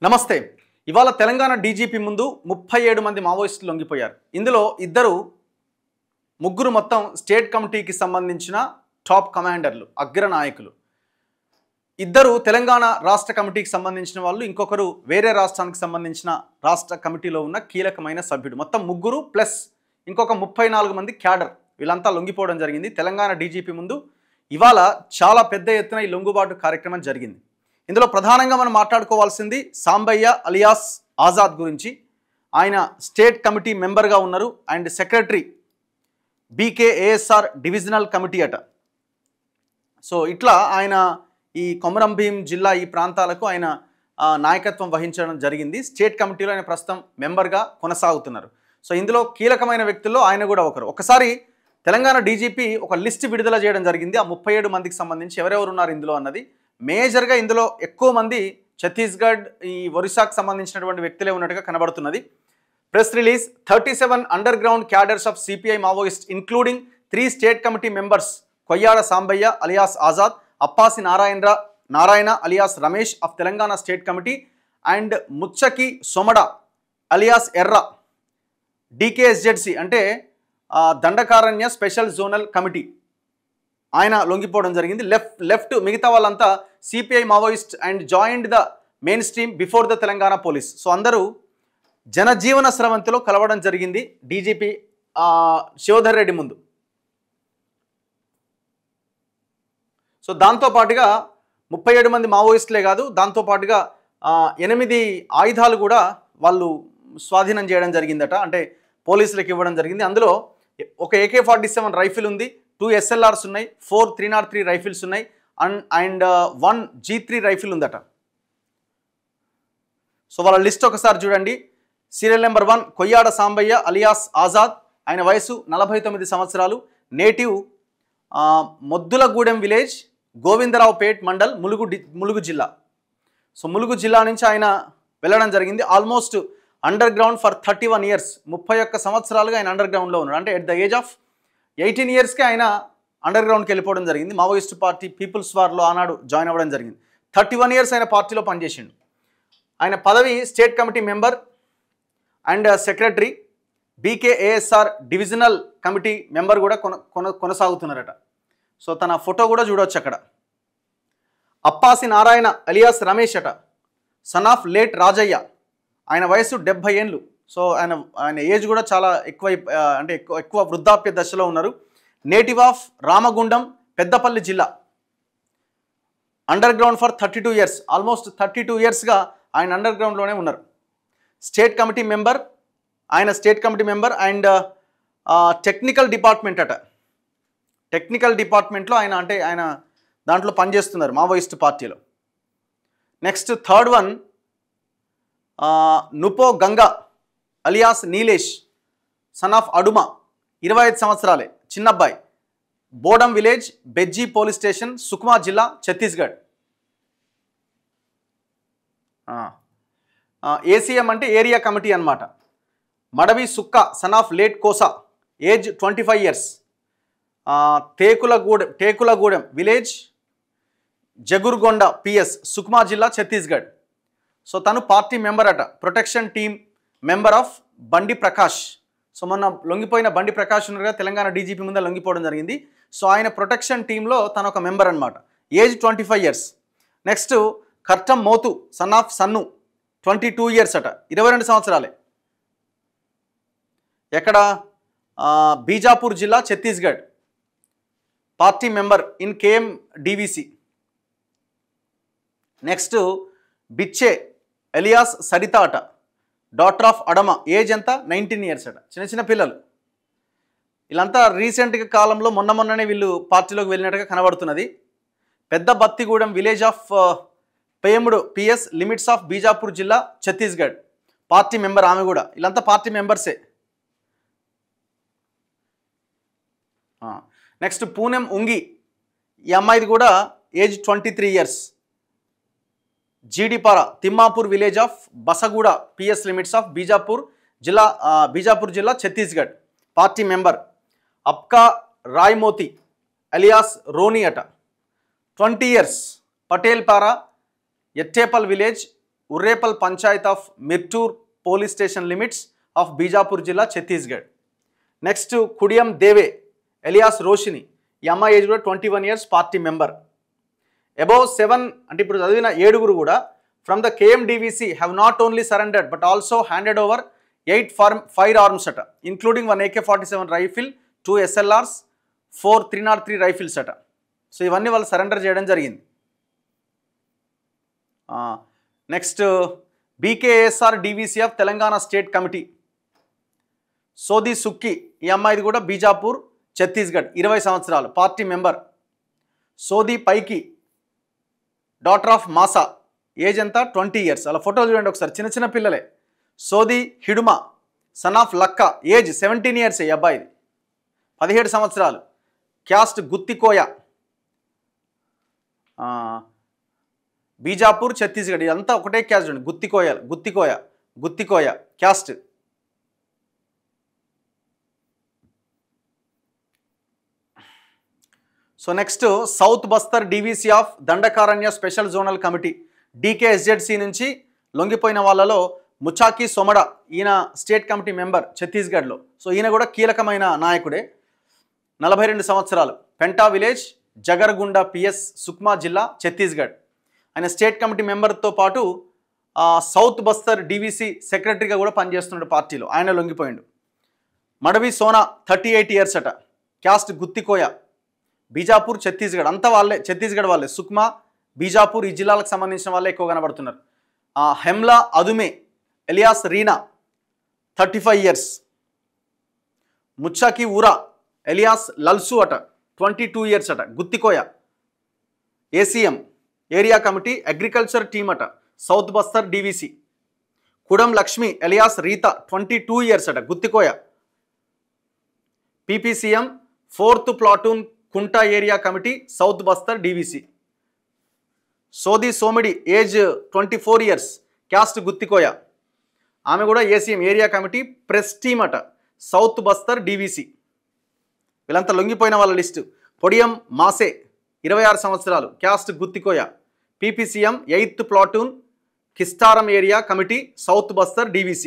నమస్తే. ఇవాళ తెలంగాణ డీజీపీ ముందు 37 మంది మావోయిస్టులు లొంగిపోయారు. ఇందులో ముగ్గురు మొత్తం స్టేట్ కమిటీకి సంబంధించిన టాప్ కమాండర్లు, అగ్ర నాయకులు. ఇద్దరు తెలంగాణ రాష్ట్ర కమిటీకి సంబంధించిన వాళ్ళు, ఇంకొకరు వేరే రాష్ట్రానికి సంబంధించిన రాష్ట్ర కమిటీలో ఉన్న కీలకమైన సభ్యుడు. మొత్తం ముగ్గురు ప్లస్ ఇంకొక 34 మంది క్యాడర్, వీళ్ళంతా లొంగిపోవడం జరిగింది. తెలంగాణ డీజీపీ ముందు ఇవాళ చాలా పెద్ద ఎత్తున ఈ లొంగుబాటు కార్యక్రమం జరిగింది. ఇందులో ప్రధానంగా మనం మాట్లాడుకోవాల్సింది సాంబయ్య అలియాస్ ఆజాద్ గురించి. ఆయన స్టేట్ కమిటీ మెంబర్గా ఉన్నారు and secretary BKASR divisional committee అట. సో ఇట్లా ఆయన ఈ కొమరం భీం జిల్లా ఈ ప్రాంతాలకు ఆయన నాయకత్వం వహించడం జరిగింది. స్టేట్ కమిటీలో ఆయన ప్రస్తుతం మెంబర్గా కొనసాగుతున్నారు. సో ఇందులో కీలకమైన వ్యక్తుల్లో ఆయన కూడా ఒకరు. ఒకసారి తెలంగాణ డీజీపీ ఒక లిస్ట్ విడుదల చేయడం జరిగింది. ఆ 37 మందికి సంబంధించి ఎవరెవరు ఉన్నారు ఇందులో అన్నది. మేజర్గా ఇందులో ఎక్కువ మంది ఛత్తీస్గఢ్, ఈ ఒరిస్సాకు సంబంధించినటువంటి వ్యక్తులే ఉన్నట్టుగా కనబడుతున్నది. Press release: 37 under ground cadres of CPI Maoist including 3 state committee members Koyyada Sambaiah alias Azad, Appasi Narayana alias Ramesh of Telangana state committee and Muchaki Somada alias Erra DKSZC అంటే దండకారణ్య స్పెషల్ జోనల్ కమిటీ, ఆయన లొంగిపోవడం జరిగింది. లెఫ్ట్ మిగతా వాళ్ళంతా CPI Maoist and joined the main stream before the Telangana police. So అందరూ జనజీవన స్రవంతిలో కలవడం జరిగింది DGP Shivadhar Reddy ముందు. సో దాంతోపాటుగా 37 మంది మావోయిస్టులే కాదు, దాంతోపాటుగా 8 ఆయుధాలు కూడా వాళ్ళు స్వాధీనం చేయడం జరిగిందట, అంటే పోలీసులకు ఇవ్వడం జరిగింది. అందులో ఒక AK-47 రైఫిల్ ఉంది, 2 SLRs ఉన్నాయి, 4 303 రైఫిల్స్ ఉన్నాయి అండ్ 1 G3 రైఫిల్ ఉందట. సో వాళ్ళ లిస్ట్ ఒకసారి చూడండి. Serial number 1 Koyyada Sambaiah alias Azad, ఆయన వయసు 49 సంవత్సరాలు, నేటివ్ మొద్దులగూడెం విలేజ్, గోవిందరావుపేట్ మండల్, ములుగు జిల్లా. సో ములుగు జిల్లా నుంచి ఆయన వెళ్ళడం జరిగింది. Almost under ground for 31 years, 31 సంవత్సరాలుగా ఆయన అండర్ గ్రౌండ్లో ఉన్నాడు. అంటే ఎట్ ద ఏజ్ ఆఫ్ 18 ఇయర్స్కి ఆయన అండర్ గ్రౌండ్కి వెళ్ళిపోవడం జరిగింది. మావోయిస్ట్ పార్టీ పీపుల్స్ వార్లో ఆనాడు జాయిన్ అవ్వడం జరిగింది. 31 ఇయర్స్ ఆయన పార్టీలో పనిచేసిండు. ఆయన పదవి state committee member and secretary BKASR divisional committee member కూడా కొనసాగుతున్నారట. సో తన ఫోటో కూడా చూడవచ్చు అక్కడ. అప్పాసి నారాయణ అలియాస్ రమేష్ అట, సన్ ఆఫ్ లేట్ రాజయ్య, ఆయన వయసు 70 ఏళ్ళు. సో ఆయన ఏజ్ కూడా చాలా ఎక్కువ వృద్ధాప్య దశలో ఉన్నారు. నేటివ్ ఆఫ్ రామగుండం, పెద్దపల్లి జిల్లా, under ground for 32 years, almost 32 ఇయర్స్గా ఆయన అండర్ గ్రౌండ్లోనే ఉన్నారు. స్టేట్ కమిటీ మెంబర్, ఆయన state committee member and technical department అట. టెక్నికల్ డిపార్ట్మెంట్లో ఆయన దాంట్లో పనిచేస్తున్నారు మావోయిస్ట్ పార్టీలో. Next third one Nupo Ganga alias Nilesh, son of Aduma, 25 సంవత్సరాలే, చిన్నబ్బాయి, Bodam village, Bejji police station, Sukma జిల్లా, ఛత్తీస్గఢ్. ఏసీఎం అంటే ఏరియా కమిటీ అన్నమాట. Madavi Sukka, son of late Kosa, age 25 years, Tekulagudem village, జగుర్గొండ PS, Sukma జిల్లా, ఛత్తీస్గఢ్. సో తను పార్టీ మెంబర్ అట. ప్రొటెక్షన్ టీమ్ మెంబర్ ఆఫ్ బండి ప్రకాష్. సో మొన్న లొంగిపోయిన బండి ప్రకాష్ ఉన్నారుగా, తెలంగాణ డీజీపీ ముందే లొంగిపోవడం జరిగింది. సో ఆయన ప్రొటెక్షన్ టీంలో తను ఒక మెంబర్ అనమాట. Age 25 years. Next Kartam Motu, son of Sannu, 22 years అట, 22 సంవత్సరాలే. ఎక్కడ? బీజాపూర్ జిల్లా, Chhattisgarh. Party member in KM DVC. Next Bichche alias Saritha అట, డాటర్ ఆఫ్ అడమ, ఏజ్ ఎంత? 19 ఇయర్స్ అట. చిన్న పిల్లలు వీళ్ళంతా రీసెంట్గా కాలంలో మొన్ననే వీళ్ళు పార్టీలోకి వెళ్ళినట్టుగా కనబడుతున్నది. Pedda Battigudem village of Peyamudu PS, limits of Bijapur జిల్లా, ఛత్తీస్గఢ్. పార్టీ మెంబర్ ఆమె కూడా. వీళ్ళంతా పార్టీ మెంబర్సే. నెక్స్ట్ పూనెం ఉంగి, ఈ అమ్మాయిది కూడా age 23 years, Jeedipara, Timmapur village of Basaguda PS, limits of Bijapur జిల్లా, Chhattisgarh. Party member Apka Raimoti alias Roni అట, 20 years, Patelpara, Ettepal village, Urrepal panchayat of Mirtur police station limits of Bijapur జిల్లా ఛత్తీస్గఢ్. నెక్స్ట్ కుడియం దేవే ఎలియాస్ రోషిని, ఈ అమ్మాయి ఏజ్ కూడా 21 years, పార్టీ మెంబర్. అబౌవ్ 7 అంటే ఇప్పుడు చదివిన 7 కూడా from the KMDVC have not only surrendered but also handed over 8 fire arms అట, including 1 AK-47 rifle, 2 SLRs, 4 303 rifles అట. సో ఇవన్నీ వాళ్ళు సరెండర్ చేయడం జరిగింది. Next BKSR DVC of Telangana state committee Sodi Sukki, ఈ అమ్మాయిది కూడా బీజాపూర్ ఛత్తీస్గఢ్, 20 సంవత్సరాలు, పార్టీ మెంబర్. సోది పైకి డాటర్ ఆఫ్ మాసా, ఏజ్ ఎంత 20 years, అలా ఫోటోలు చూడండి ఒకసారి, చిన్న చిన్న పిల్లలే. సోది హిడుమా సన్ ఆఫ్ లక్క, ఏజ్ 17 years, ఈ అబ్బాయిది 17 సంవత్సరాలు, క్యాస్ట్ గుత్తికోయ, బీజాపూర్ ఛత్తీస్గఢ్, ఇదంతా ఒకటే క్యాస్ట్ చూడండి, Guttikoya caste. So next south Bastar DVC of Dandakaranya special zonal committee, DKSZC నుంచి లొంగిపోయిన వాళ్ళలో ముచాకి సోమడ, ఈయన స్టేట్ కమిటీ మెంబర్ ఛత్తీస్గఢ్లో. సో ఈయన కూడా కీలకమైన నాయకుడే, 42 సంవత్సరాలు, పెంటా విలేజ్, జగర్గుండా PS, సుక్మా జిల్లా, ఛత్తీస్గఢ్. ఆయన స్టేట్ కమిటీ మెంబర్తో పాటు సౌత్ బస్తర్ DVC సెక్రటరీగా కూడా పనిచేస్తున్నాడు పార్టీలో, ఆయన లొంగిపోయిండు. మడవి సోనా 38 years అట, క్యాస్ట్ గుత్తికోయ, బీజాపూర్ ఛత్తీస్గఢ్, అంతా వాళ్ళే ఛత్తీస్గఢ్ వాళ్ళే, సుక్మా, బీజాపూర్ ఈ జిల్లాలకు సంబంధించిన వాళ్ళే ఎక్కువ కనబడుతున్నారు. Hemla Adume alias Reena 35 years, Muchaki Ura alias Lalsu అట 22 years అట, Guttikoya. ACM area committee agriculture team అట, south Bastar DVC. Kudam Lakshmi alias Rita 22 years అట, Guttikoya. PPCM 4th platoon Kunta area committee, south Bastar DVC. Sodi Somidi, age 24 years, caste Guttikoya, ఆమె కూడా ACM area committee press team అట, సౌత్ బస్తర్ DVC. వీళ్ళంతా లొంగిపోయిన వాళ్ళ లిస్టు. పొడియం మాసే 26 సంవత్సరాలు, caste Guttikoya, PPCM 8th platoon Kistaram area committee, south Bastar DVC.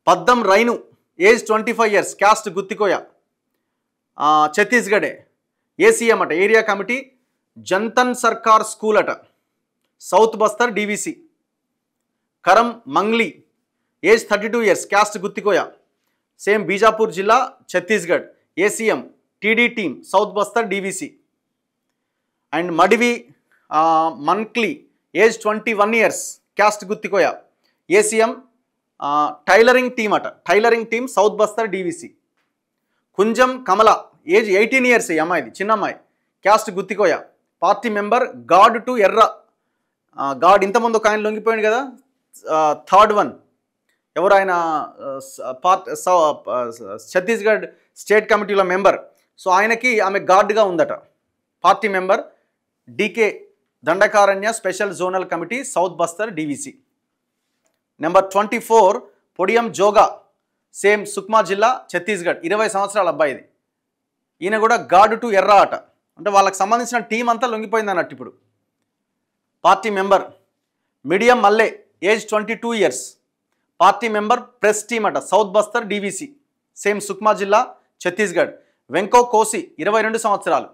Paddam Rainu, age 25 years, caste Guttikoya, ఛత్తీస్గఢే. ACM అట, area committee Jantan Sarkar school అట, south Bastar DVC. Karam Mangli, age 32 years, caste Guttikoya, same Bijapur జిల్లా, Chhattisgarh. ACM TD team, south Bastar DVC. And Madivi Mankli, age 21 years, caste Guttikoya, ACM tailoring team అట, tailoring team, south Bastar DVC. Kunjam Kamala, age 18 years, ఈ అమ్మాయిది చిన్న అమ్మాయి, caste Guttikoya, party member. Guard to Erra, guard ఇంతకుముందు ఒక ఆయన లొంగిపోయింది కదా, 3rd one ఎవరు ఆయన, ఛత్తీస్గఢ్ స్టేట్ కమిటీలో మెంబర్. సో ఆయనకి ఆమె గార్డ్గా ఉందట, party member. DK Dandakaranya special zonal committee, south Bastar DVC. Number 24 Podiyam Joga, same Sukma జిల్లా, ఛత్తీస్గఢ్, 20 సంవత్సరాల అబ్బాయిది. ఈయన కూడా గాడ్ టు ఎర్ర అట, అంటే వాళ్ళకి సంబంధించిన టీం అంతా లొంగిపోయింది అన్నట్టు ఇప్పుడు. Party member. Midiyam Malle, age 22 years, party member press team అట, south Bastar DVC, same Sukma జిల్లా, ఛత్తీస్గఢ్. వెంకో కోసి 22 సంవత్సరాలు,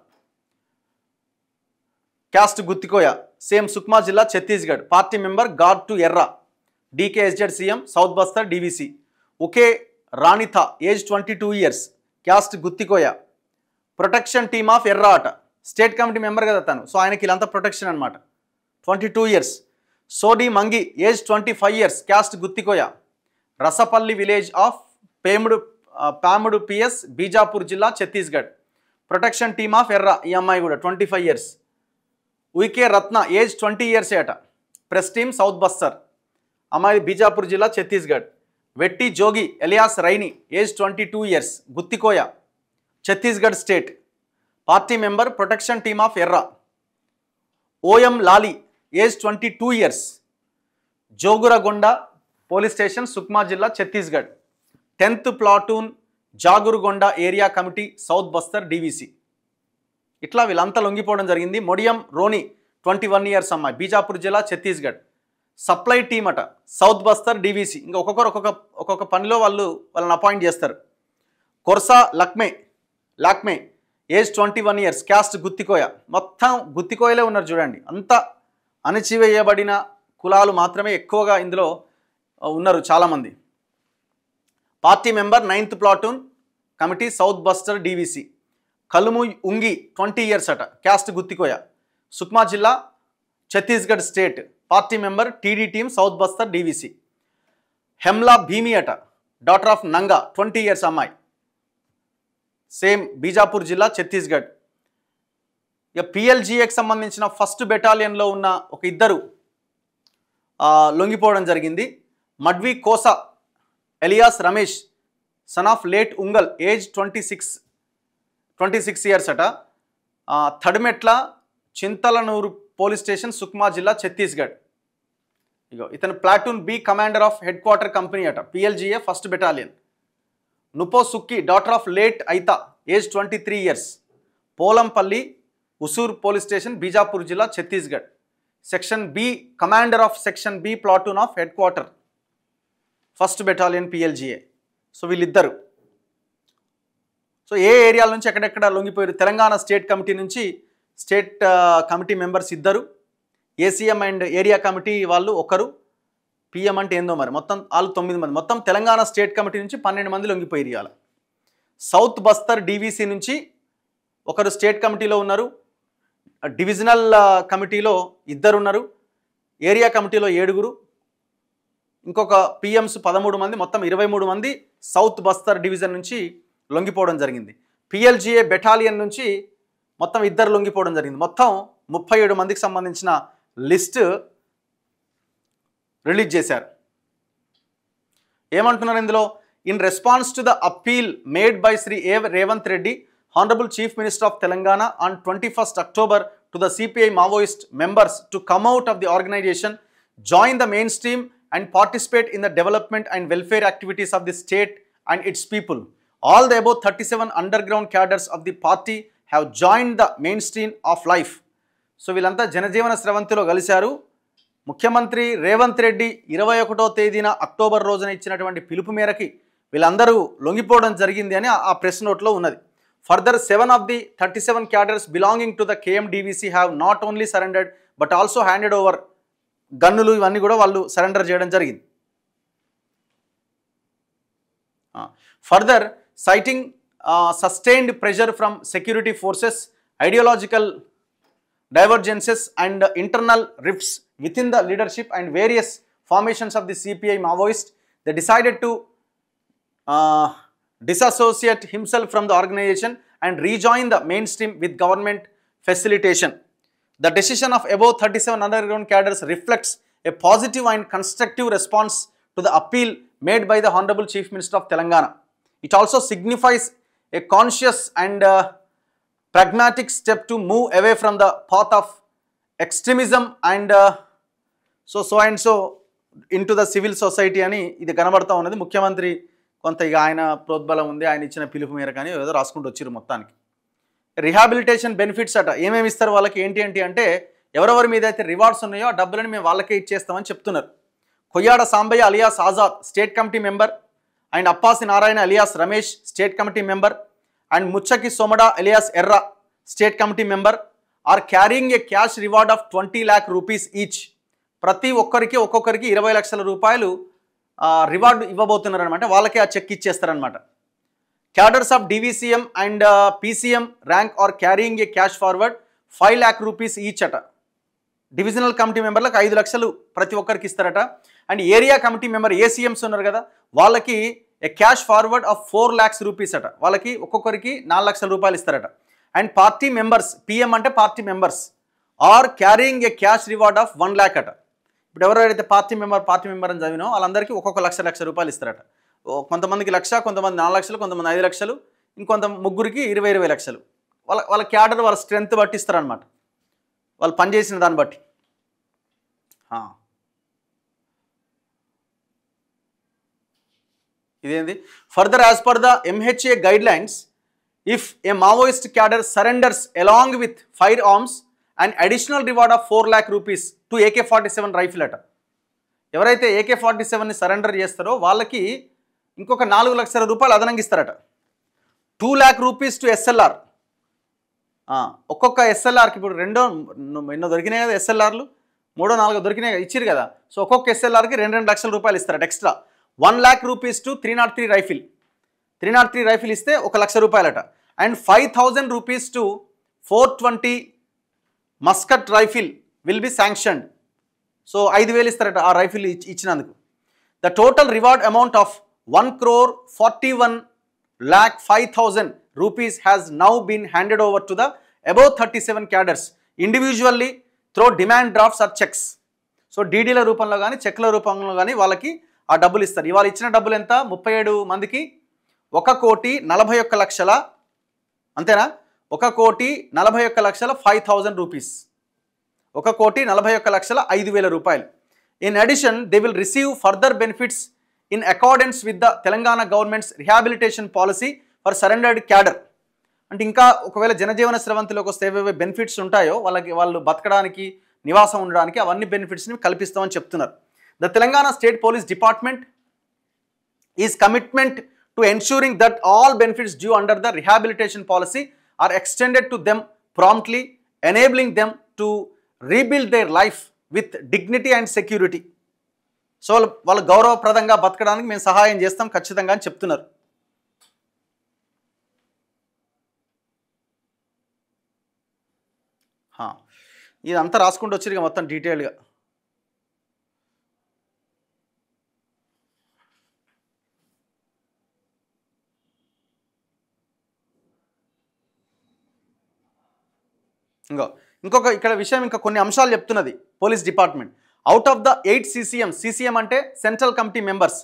క్యాస్ట్ గుత్తికోయ, సేమ్ సుక్మా జిల్లా, Chhattisgarh, party member guard to Erra, DKSZCM, south Bastar DVC. Oke Ranitha, age 22 years, caste Guttikoya, protection team of Erra అట, స్టేట్ కమిటీ మెంబర్ కదా తను, సో ఆయనకి ఇలాంతా ప్రొటెక్షన్ అనమాట, 22 years. Sodi Mangi, age 25 years, caste Guttikoya, Rasapalli village of Pamudu PS, Bijapur జిల్లా, ఛత్తీస్గఢ్, ప్రొటెక్షన్ టీమ్ ఆఫ్ ఎర్ర, ఈ అమ్మాయి కూడా 25 years. Uike Ratna, age 20 years అట, ప్రెస్ టీమ్, సౌత్ బస్తర్, అమ్మాయి బీజాపూర్ జిల్లా, Chhattisgarh. Vetti Jogi alias Raini, age 22 years, Guttikoya, Chhattisgarh state, party member, protection team of Erra. Oyam Lali, age 22 years, Jagurugonda police station, Sukma జిల్లా, Chhattisgarh, 10th platoon Jagurugonda area committee, south Bastar DVC. ఇట్లా వీళ్ళంతా లొంగిపోవడం జరిగింది. మొడియం రోని 21 years అమ్మాయి, బీజాపూర్ జిల్లా, ఛత్తీస్గఢ్. సప్లై టీమ్ అట సౌత్ బస్తర్ డీవీసీ. ఇంకా ఒక్కొక్కరు ఒక్కొక్క పనిలో వాళ్ళని అపాయింట్ చేస్తారు. కొర్సా Lakme age 21 years, caste Guttikoya. మొత్తం గుత్తికోయలే ఉన్నారు చూడండి. అంత అణచివేయబడిన కులాలు మాత్రమే ఎక్కువగా ఇందులో ఉన్నారు చాలామంది. Party member 9th platoon committee south Bastar DVC. Kalumu Ungi 20 years అట, క్యాస్ట్ గుత్తికోయ, సుక్మా జిల్లా, Chhattisgarh state. Party member TD team south Bastar DVC. Hemla Bhimi అట, డాటర్ ఆఫ్ నంగా, 20 years అమ్మాయి, సేమ్ బీజాపూర్ జిల్లా, ఛత్తీస్గఢ్. ఇక పిఎల్జీఏకి సంబంధించిన 1st బెటాలియన్లో ఉన్న ఒక ఇద్దరు లొంగిపోవడం జరిగింది. Madvi Kosa alias Ramesh, son of late Ungal, age 26 years అట, తడిమెట్ల చింతలనూరు పోలీస్ స్టేషన్, సుక్మా జిల్లా, ఛత్తీస్గఢ్. ఇగో ఇతను platoon B commander of head quarter company అట, PLGA 1st battalion. Nupo Sukki, daughter of late Aita, age 23 years, Polampalli Usur police station, Bijapur జిల్లా, Chhattisgarh. Section B commander of section B platoon of head quarter 1st battalion PLGA. So వీళ్ళిద్దరు. So ఏ ఏరియాల నుంచి ఎక్కడెక్కడ లొంగిపోయారు? Telangana state committee నుంచి state committee members ఇద్దరు, ACM and area committee వాళ్ళు ఒకరు, PM అంటే ఏందో మరి, మొత్తం వాళ్ళు 9 మంది. మొత్తం తెలంగాణ స్టేట్ కమిటీ నుంచి 12 మంది లొంగిపోయారు ఇవాళ. సౌత్ బస్తర్ డీవీసీ నుంచి ఒకరు స్టేట్ కమిటీలో ఉన్నారు, డివిజనల్ కమిటీలో 2 ఉన్నారు, ఏరియా కమిటీలో 7, ఇంకొక పిఎంస్ 13 మంది, మొత్తం 23 మంది సౌత్ బస్తర్ డివిజన్ నుంచి లొంగిపోవడం జరిగింది. పిఎల్జీఏ బెటాలియన్ నుంచి మొత్తం 2 లొంగిపోవడం జరిగింది. మొత్తం 37 మందికి సంబంధించిన లిస్ట్ రిలీజ్ చేశారు. ఏమంటున్నారు ఇందులో? In response to the appeal made by Shri Revanth Reddy, honourable chief minister of Telangana, on 21st October to the CPI Maoist members to come out of the organization, join the mainstream and participate in the development and welfare activities of the state and its people. All the above 37 underground cadres of the party have joined the mainstream of life. So వీళ్ళంతా జనజీవన స్రవంతిలో కలిశారు. ముఖ్యమంత్రి రేవంత్ రెడ్డి 21వ తేదీన October రోజున ఇచ్చినటువంటి పిలుపు మేరకి వీళ్ళందరూ లొంగిపోవడం జరిగింది అని ఆ ప్రెస్ నోట్లో ఉన్నది. Further 7 of the 37 cadres belonging to the KMDVC have not only surrendered but also handed over గన్నులు ఇవన్నీ కూడా వాళ్ళు సరెండర్ చేయడం జరిగింది. Further citing sustained pressure from security forces, ideological divergences and internal rifts within the leadership and various formations of the CPI Maoist, they decided to disassociate himself from the organization and rejoin the mainstream with government facilitation. The decision of above 37 underground cadres reflects a positive and constructive response to the appeal made by the Honorable Chief Minister of Telangana. It also signifies a conscious and pragmatic step to move away from the path of extremism and so into the civil society అని ఇది కనబడతా ఉన్నది. ముఖ్యమంత్రి కొంత ఇక ఆయన ప్రోద్బలం ఉంది, ఆయన ఇచ్చిన పిలుపు మేర కానీ ఏదో రాసుకుంటూ వచ్చారు. మొత్తానికి రిహాబిలిటేషన్ బెనిఫిట్స్ అట ఏమేమి ఇస్తారు వాళ్ళకి, ఏంటి అంటే ఎవరెవరి మీద అయితే రివార్డ్స్ ఉన్నాయో ఆ డబ్బులని మేము వాళ్ళకే ఇచ్చేస్తామని చెప్తున్నారు. Koyyada Sambaiah alias Azad, state committee member, and Appasi Narayana alias Ramesh, state committee member, and Muchaki Somada alias Erra, state committee member, are carrying a cash reward of 20 lakh rupees each. ప్రతి ఒక్కరికి 20 లక్షల రూపాయలు రివార్డు ఇవ్వబోతున్నారు అనమాట. వాళ్ళకే ఆ చెక్ ఇచ్చేస్తారనమాట. Cadres of DVCM and PCM rank are carrying a cash forward 5 lakh rupees each అట. డివిజనల్ కమిటీ మెంబర్లకు 5 లక్షలు ప్రతి ఒక్కరికి ఇస్తారట. And area committee member ACMs ఉన్నారు కదా, వాళ్ళకి a cash forward of 4 lakhs rupees అట. వాళ్ళకి ఒక్కొక్కరికి 4 లక్షల రూపాయలు ఇస్తారట. అండ్ పార్టీ మెంబర్స్, పిఎం అంటే party members, are carrying a cash reward of 1 lakh అట. ఇప్పుడు ఎవరైతే పార్టీ మెంబర్ అని చదివినో వాళ్ళందరికీ ఒక్కొక్క లక్ష రూపాయలు ఇస్తారట. కొంతమందికి 1 lakh, కొంతమంది 4 లక్షలు, కొంతమంది 5 లక్షలు, ఇంకొంత ముగ్గురికి 20 లక్షలు. వాళ్ళ క్యాడర్ వాళ్ళ స్ట్రెంత్ బట్టి ఇస్తారనమాట, వాళ్ళు పనిచేసిన దాన్ని బట్టి. ఇదేంది? Further as per the MHA guidelines, if A Maoist cadre surrenders along with fire arms and additional reward of 4 lakh rupees to AK-47 rifle అట. ఎవరైతే AK-47ని సరెండర్ చేస్తారో వాళ్ళకి ఇంకొక 4 లక్షల రూపాయలు అదనంగా ఇస్తారట. 2 lakh rupees టు SLR. ఒక్కొక్క SLRకి ఇప్పుడు ఎన్నో దొరికినాయి కదా SLRలు, 3 4 దొరికినాయి ఇచ్చిరు కదా. సో ఒక్కొక్క SLRకి 2 లక్షల రూపాయలు ఇస్తారట extra. 1 lakh rupees to 303 rifle. 303 rifle ఇస్తే 1 లక్ష రూపాయలట. And 5,000 rupees to 420 Muscat rifle will be sanctioned. So 5,000 ఇస్తారట ఆ రైఫిల్ ఇచ్చినందుకు. The total reward amount of 1,41,05,000 rupees has now been handed over to the above 37 cadres individually through demand drafts or checks. So డీడీల రూపంలో కానీ చెక్ల రూపంలో కానీ వాళ్ళకి ఆ డబ్బులు ఇస్తారు. ఇవాళ ఇచ్చిన డబ్బులు ఎంత? 37 మందికి 1,41,00,000, అంతేనా? 1,41,05,000 rupees. 1,41,05,000 రూపాయలు. In addition they will receive further benefits in accordance with the Telangana government's rehabilitation policy for surrendered cadre. అంటే ఇంకా ఒకవేళ జనజీవన స్రవంతిలోకి వస్తే ఏవేవే బెనిఫిట్స్ ఉంటాయో వాళ్ళు బతకడానికి, నివాసం ఉండడానికి అవన్నీ బెనిఫిట్స్ని కల్పిస్తామని చెప్తున్నారు. The Telangana state police department is commitment to ensuring that all benefits due under the rehabilitation policy are extended to them promptly, enabling them to rebuild their life with dignity and security. So వాళ్ళు గౌరవప్రదంగా బతకడానికి మేము సహాయం చేస్తాం ఖచ్చితంగా అని చెప్తున్నారు. ఇదంతా రాసుకుంటూ వచ్చి మొత్తం డీటెయిల్గా. ఇంకొక ఇక్కడ విషయం, ఇంకా కొన్ని అంశాలు చెప్తున్నది police department. Out of the 8 CCM, CCM అంటే సెంట్రల్ కమిటీ మెంబర్స్,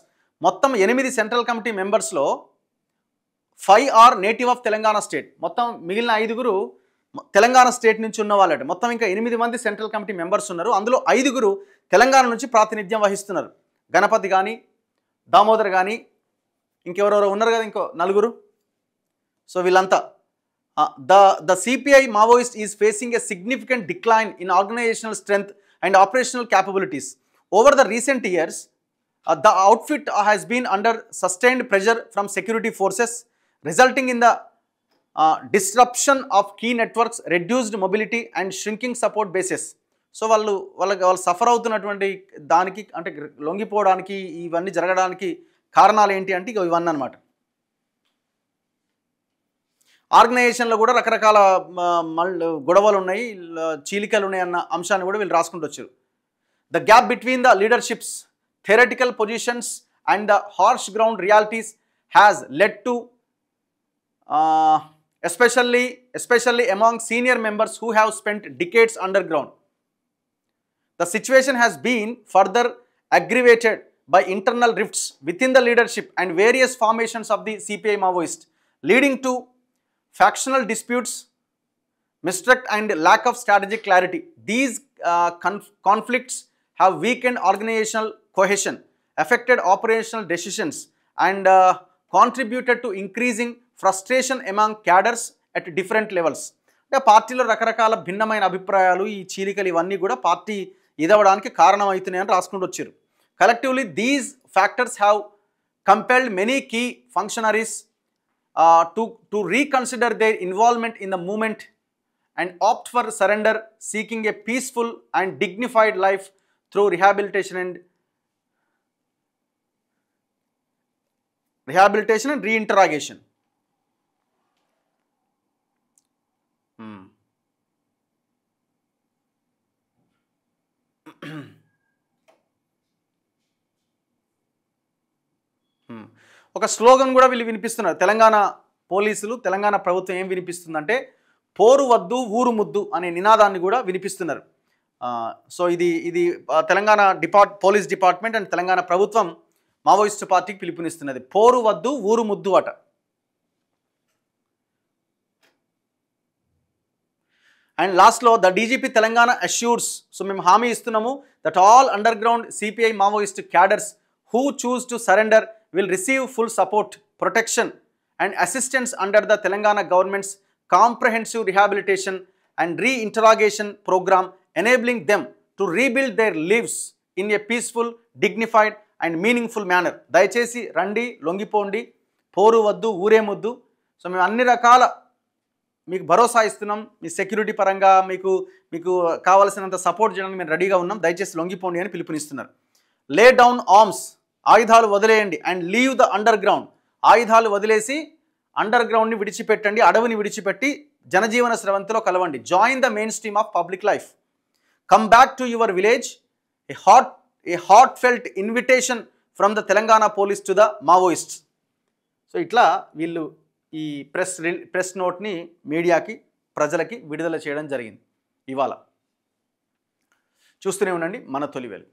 మొత్తం 8 సెంట్రల్ కమిటీ మెంబర్స్లో 5 are native of Telangana state. మొత్తం మిగిలిన 5 తెలంగాణ స్టేట్ నుంచి ఉన్న వాళ్ళట. మొత్తం ఇంకా 8 మంది సెంట్రల్ కమిటీ మెంబర్స్ ఉన్నారు. అందులో 5 తెలంగాణ నుంచి ప్రాతినిధ్యం వహిస్తున్నారు. గణపతి కానీ, దామోదర్ కానీ, ఇంకెవరెవరో ఉన్నారు కదా, ఇంకో 4. సో వీళ్ళంతా the CPI Maoist is facing a significant decline in organizational strength and operational capabilities. Over the recent years, the outfit has been under sustained pressure from security forces, resulting in the disruption of key networks, reduced mobility and shrinking support bases. So వాళ్ళు suffer అవుతున్నటువంటి దానికి, అంటే లొంగిపోవడానికి, ఇవన్నీ జరగడానికి కారణాలు ఏంటి అంటే ఇవన్నీ అన్నమాట. ఆర్గనైజేషన్లో కూడా రకరకాల గొడవలు ఉన్నాయి, చీలికలు ఉన్నాయి అన్న అంశాన్ని కూడా వీళ్ళు రాసుకుంటూ వచ్చారు. The gap between the leaderships theoretical positions and the harsh ground realities has led to especially among senior members who have spent decades underground. The situation has been further aggravated by internal rifts within the leadership and various formations of the CPI Maoist, leading to factional disputes, mistrust and lack of strategic clarity. These conflicts have weakened organizational cohesion, affected operational decisions and contributed to increasing frustration among cadres at different levels. అంటే పార్టీలో రకరకాల భిన్నమైన అభిప్రాయాలు, ఈ చీలికలు ఇవన్నీ కూడా party ఇదవడానికి కారణం అవుతున్నాయని రాసుకుంటూ వచ్చారు. Collectively, these factors have compelled many key functionaries to reconsider their involvement in the movement and opt for surrender, seeking a peaceful and dignified life through rehabilitation and reinterrogation. ఒక స్లోగన్ కూడా వీళ్ళు వినిపిస్తున్నారు. తెలంగాణ పోలీసులు, తెలంగాణ ప్రభుత్వం ఏం వినిపిస్తుందంటే పోరు వద్దు ఊరు ముద్దు అనే నినాదాన్ని కూడా వినిపిస్తున్నారు. సో ఇది Telangana police department and Telangana ప్రభుత్వం మావోయిస్టు పార్టీకి పిలుపునిస్తున్నది. పోరు వద్దు ఊరు ముద్దు అట. అండ్ లాస్ట్లో the DGP Telangana assures, so మేము హామీ ఇస్తున్నాము that all under ground CPI Maoist cadres who choose to surrender will receive full support, protection and assistance under the Telangana government's comprehensive rehabilitation and reinterrogation program, enabling them to rebuild their lives in a peaceful, dignified and meaningful manner. దయచేసి రండి, లొంగిపోండి, పోరు వద్దు, ఊరేమొద్దు. So మేము అన్ని రకాల మీకు భరోసా ఇస్తున్నాం. మీ security పరంగా మీకు మీకు కావాల్సినంత సపోర్ట్ చేయడానికి మేము రెడీగా ఉన్నాం. దయచేసి లొంగిపోండి అని పిలుపునిస్తున్నారు. లే డౌన్ ఆర్మ్స్, ఆయుధాలు వదిలేయండి. And leave the under ground, ఆయుధాలు వదిలేసి అండర్ గ్రౌండ్ని విడిచిపెట్టండి, అడవిని విడిచిపెట్టి జనజీవన స్రవంతిలో కలవండి. Join the mainstream of public life. Come back to your village. A heartfelt invitation from the Telangana police to the Maoists. So ఇట్లా వీళ్ళు ఈ ప్రెస్ నోట్ని మీడియాకి, ప్రజలకి విడుదల చేయడం జరిగింది. ఇవాళ చూస్తూనే ఉండండి మన తొలి వెలుగు.